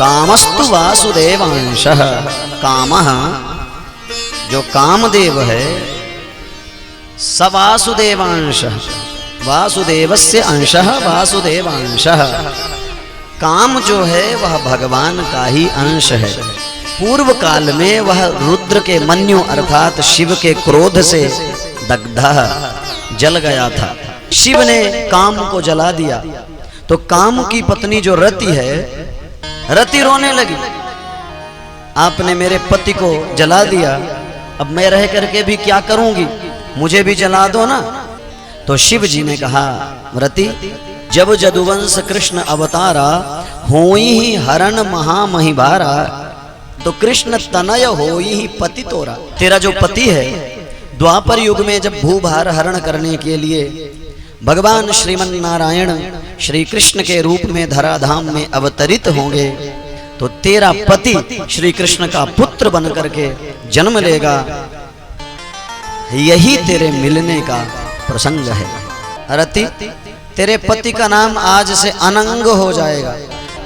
कामस्तु वासुदेवांशः। कामः जो कामदेव है स वासुदेवांशः, वासुदेवस्य अंशः वासुदेवांशः। काम जो है वह भगवान का ही अंश है। पूर्व काल में वह रुद्र के मन्यु अर्थात शिव के क्रोध से दग्धा जल गया था। शिव ने काम को जला दिया तो काम की पत्नी जो रति है, रति रोने लगी, आपने मेरे पति को जला दिया, अब मैं रह करके भी क्या करूंगी, मुझे भी जला दो ना। तो शिव जी ने कहा, रति जब जदुवंश कृष्ण अवतारा होई ही हरण महामहिभारा, तो कृष्ण तनय होई ही पति तोरा। तेरा जो पति है द्वापर युग में जब भूभार हरण करने के लिए भगवान श्रीमन नारायण श्री कृष्ण के रूप में धराधाम में अवतरित होंगे, तो तेरा पति श्री कृष्ण का पुत्र बन करके जन्म लेगा। यही तेरे मिलने का प्रसंग है। रति तेरे पति का नाम आज से अनंग हो जाएगा।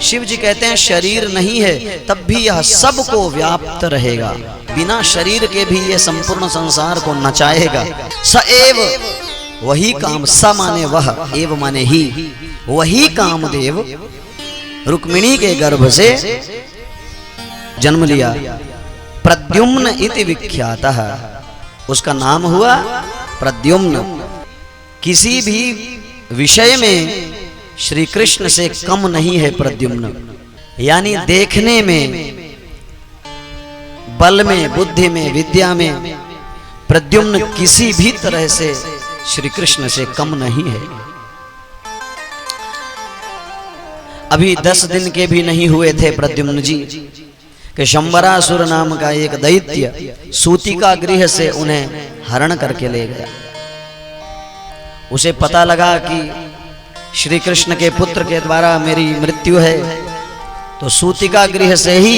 शिव जी कहते हैं शरीर नहीं है तब भी यह सबको व्याप्त रहेगा, बिना शरीर के भी ये संपूर्ण संसार को नचाएगा। स एव वही काम, स माने वह, एव माने ही, वही कामदेव रुक्मिणी के गर्भ से जन्म लिया। प्रद्युम्न इति विख्यातः, उसका नाम हुआ प्रद्युम्न। किसी भी विषय में श्री कृष्ण से कम नहीं है प्रद्युम्न, यानी देखने में, बल में, बुद्धि में, विद्या में प्रद्युम्न किसी भी तरह से श्री कृष्ण से कम नहीं है। अभी 10 दिन के भी नहीं हुए थे प्रद्युम्न जी कि शंबरासुर नाम का एक दैत्य सूतिका गृह से उन्हें हरण करके ले गया। उसे पता लगा कि श्री कृष्ण के पुत्र के द्वारा मेरी मृत्यु है, तो सूतिका गृह से ही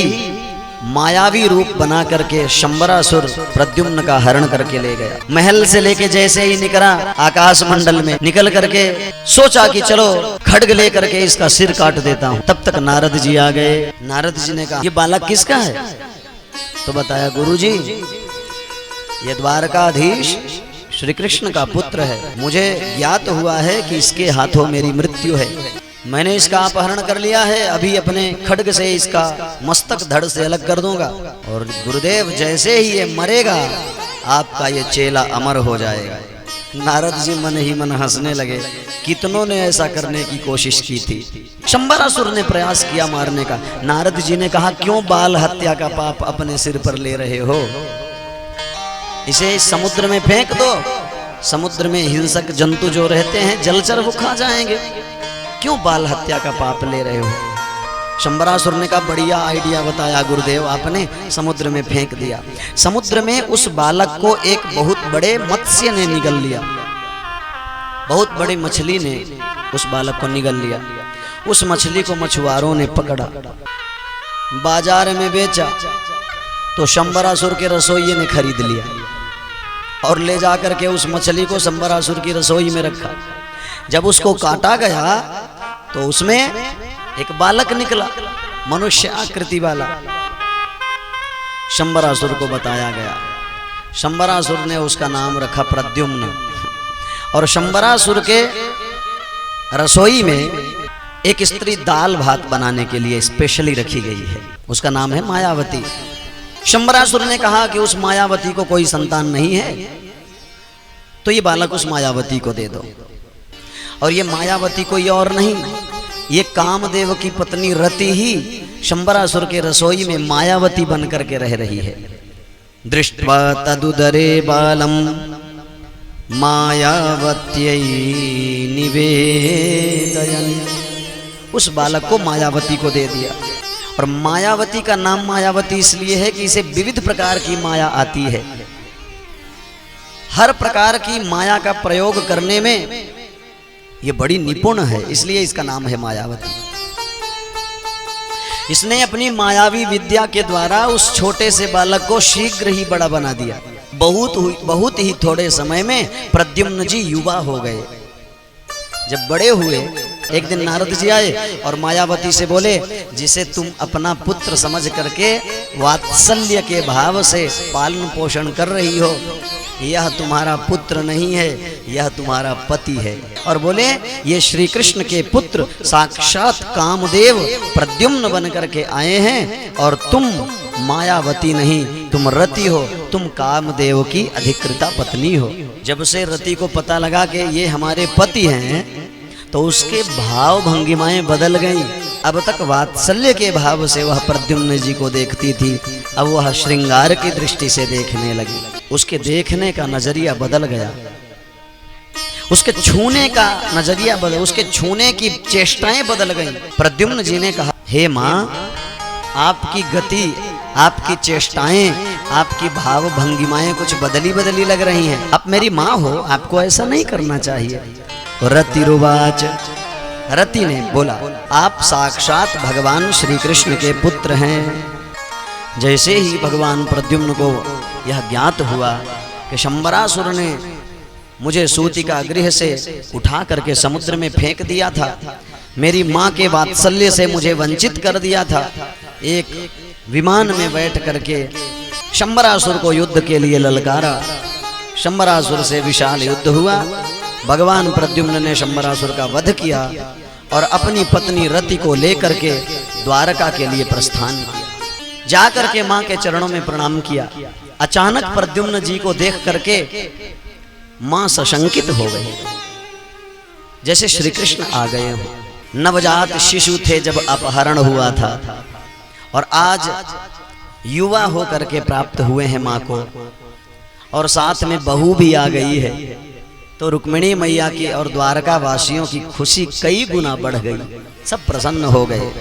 मायावी रूप बना करके शंबरासुर प्रद्युम्न का हरण करके ले गया। महल से लेके जैसे ही निकला आकाश मंडल में निकल करके सोचा कि चलो खड्ग ले करके इसका सिर काट देता हूं। तब तक नारद जी आ गए। नारद जी ने कहा, ये बालक किसका है? तो बताया, गुरुजी ये द्वारकाधीश श्री कृष्ण का पुत्र है। मुझे ज्ञात हुआ है कि इसके हाथों मेरी मृत्यु है, मैंने इसका अपहरण कर लिया है, अभी अपने खड्ग से इसका मस्तक धड़ से अलग कर दूंगा, और गुरुदेव जैसे ही ये मरेगा आपका ये चेला अमर हो जाएगा। नारद जी मन ही मन हंसने लगे। कितनों ने ऐसा करने की कोशिश की थी, शंबरासुर ने प्रयास किया मारने का। नारद जी ने कहा, क्यों बाल हत्या का पाप अपने सिर पर ले रहे हो, इसे समुद्र में फेंक दो। समुद्र में हिंसक जंतु जो रहते हैं जलचर वो खा जाएंगे, क्यों बाल हत्या का पाप ले रहे हो? शंबरासुर ने कहा, बढ़िया आइडिया बताया गुरुदेव आपने, समुद्र में फेंक दिया। समुद्र में उस बालक को एक बहुत बड़े मत्स्य ने निगल लिया, बहुत बड़ी मछली ने उस बालक को निगल लिया। उस मछली को मछुआरों ने पकड़ा, बाजार में बेचा, तो शंबरासुर के रसोइये ने खरीद लिया और ले जाकर के उस मछली को शंबरासुर की रसोई में रखा। जब उसको काटा गया तो उसमें एक बालक निकला, मनुष्य आकृति वाला। शंबरासुर को बताया गया, शंबरासुर ने उसका नाम रखा प्रद्युम्न। और शंबरासुर के रसोई में एक स्त्री दाल भात बनाने के लिए स्पेशली रखी गई है, उसका नाम है मायावती। शंबरासुर ने कहा कि उस मायावती को कोई संतान नहीं है, तो ये बालक उस मायावती को दे दो। और ये मायावती कोई और नहीं, ये कामदेव की पत्नी रति ही शंबरासुर के रसोई में मायावती बन करके रह रही है। दृष्ट्वा तदुदरे बालम मायावत्यै निवेदयन्, उस बालक को मायावती को दे दिया। और मायावती का नाम मायावती इसलिए है कि इसे विविध प्रकार की माया आती है, हर प्रकार की माया का प्रयोग करने में ये बड़ी निपुण है, इसलिए इसका नाम है मायावती। इसने अपनी मायावी विद्या के द्वारा उस छोटे से बालक को शीघ्र ही बड़ा बना दिया। बहुत ही थोड़े समय में प्रद्युम्न जी युवा हो गए। जब बड़े हुए एक दिन नारद जी आए और मायावती से बोले, जिसे तुम अपना पुत्र समझ करके वात्सल्य के भाव से पालन पोषण कर रही हो, यह तुम्हारा पुत्र नहीं है, यह तुम्हारा पति है। और बोले, ये श्री कृष्ण के पुत्र साक्षात कामदेव प्रद्युम्न बन करके आए हैं और तुम मायावती नहीं, तुम रति हो, तुम कामदेव की अधिकृता पत्नी हो। जब से रति को पता लगा कि ये हमारे पति हैं, तो उसके भाव भंगिमाएं बदल गईं। अब तक वात्सल्य के भाव से वह प्रद्युम्न जी को देखती थी, अब वह श्रृंगार की दृष्टि से देखने लगी। उसके देखने का नजरिया बदल गया, उसके छूने का नजरिया बदल, उसके छूने की चेष्टाएं बदल गईं। प्रद्युम्न जी ने कहा, हे माँ, आपकी गति, आपकी चेष्टाएं, आपकी भाव भंगिमाएं कुछ बदली बदली लग रही हैं। आप मेरी माँ हो, आपको ऐसा नहीं करना चाहिए। रतिरुवाच, रति ने बोला, आप साक्षात भगवान श्री कृष्ण के पुत्र हैं। जैसे ही भगवान प्रद्युम्न को यह ज्ञात हुआ कि शंबरासुर ने मुझे सूतिका गृह से उठा करके समुद्र में फेंक दिया था, मेरी माँ के वात्सल्य से मुझे वंचित कर दिया था, एक विमान में बैठ करके शंबरासुर को युद्ध के लिए ललकारा। शंबरासुर से विशाल युद्ध हुआ। भगवान प्रद्युम्न ने शंबरासुर का वध किया और अपनी पत्नी रति को लेकर के द्वारका के लिए प्रस्थान किया। जाकर के मां के चरणों में प्रणाम किया। अचानक प्रद्युम्न जी को देख करके मां सशंकित हो गई, जैसे श्री कृष्ण आ गए हो। नवजात शिशु थे जब अपहरण हुआ था, और आज युवा हो करके प्राप्त हुए हैं मां को, और साथ में बहू भी आ गई है। तो रुक्मिणी मैया की और द्वारका वासियों की खुशी कई गुना बढ़ गई, सब प्रसन्न हो गए।